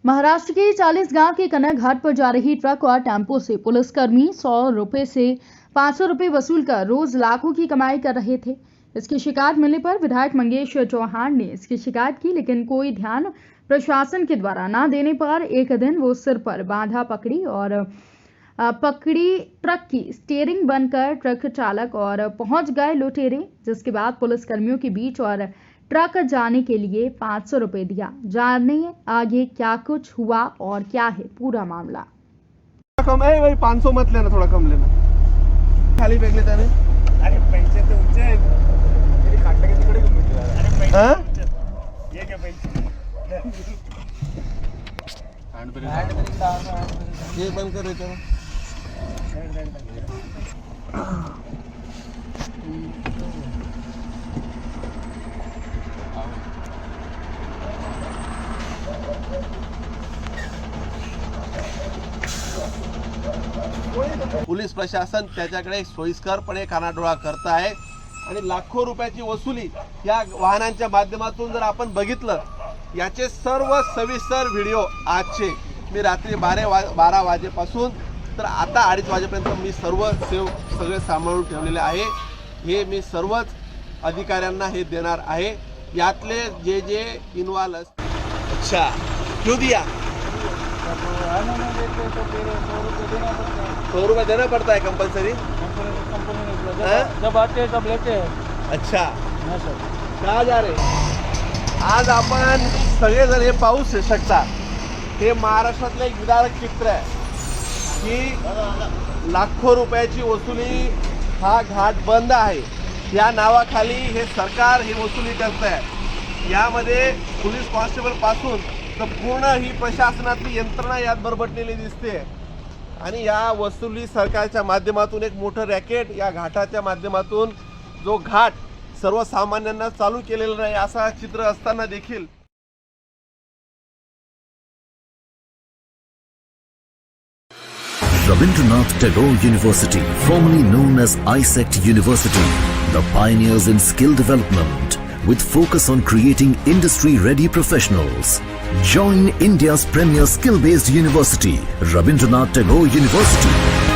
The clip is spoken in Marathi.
महाराष्ट्र के 40 गांव के कनक घाट पर जा रही ट्रक और टेम्पो से पुलिसकर्मी 100 रुपए से 500 रुपए वसूल कर रोज लाखों की कमाई कर रहे थे। इसकी शिकायत मिलने पर विधायक मंगेश चौहान ने इसकी शिकायत की, लेकिन कोई ध्यान प्रशासन के द्वारा न देने पर एक दिन वो सिर पर बांधा पकड़ी ट्रक की स्टीयरिंग बनकर ट्रक चालक और पहुंच गए लुटेरे, जिसके बाद पुलिसकर्मियों के बीच और ट्रक जाने के लिए 500 रुपए दिया। जाने आगे क्या कुछ हुआ और क्या है पूरा मामला। कम है भाई, 500 मत लेना, थोड़ा कम लेना। खाली फेक लेता है। अरे पैसे तो ऊंचे हैं, मेरी खाटला के तिकडे घेऊन भेटला। अरे पैसे हां ये क्या पैसे ये बंद कर देता हूं। पोलीस प्रशासन त्याच्याकडे सोयीस्करपणे कानाडोळा करत आहे आणि लाखो रुपयाची वसुली या वाहनांच्या माध्यमातून जर आपण बघितलं, याचे सर्व सविस्तर व्हिडिओ आजचे मी रात्री 12 वाजेपासून तर आता 2:30 वाजेपर्यंत मी सगळे सांभाळून ठेवलेले आहे। हे मी सर्वच अधिकाऱ्यांना हे देणार आहे। यातले जे इन्वॉल्व अच्छा क्यों दिया? 100 रुपये देना पड़ता है कंपल्सरी। जब आते हैं तब लेते हैं। अच्छा कहाँ जा रहे? आज आपण सगळेजण हे पाहू शकता, हे महाराष्ट्रातलं एक विदारक चित्र आहे की लाखो रुपयाची वसुली, हा घाट बंद आहे या नावाखाली हे सरकार ही वसुली करत आहे। यामध्ये पोलीस कॉन्स्टेबल पासून तर पूर्ण ही प्रशासनातली यंत्रणा यात बरबटलेली दिसते आणि या वसुली सरकारच्या माध्यमातून एक मोठं रॅकेट या घाटाच्या माध्यमातून जो घाट सर्वसामान्यांना चालू केलेला नाही असा चित्र असताना देखील Rabindranath Tagore University, formerly known as ISECT University, the pioneers in skill development with focus on creating industry-ready professionals. Join India's premier skill-based university, Rabindranath Tagore University.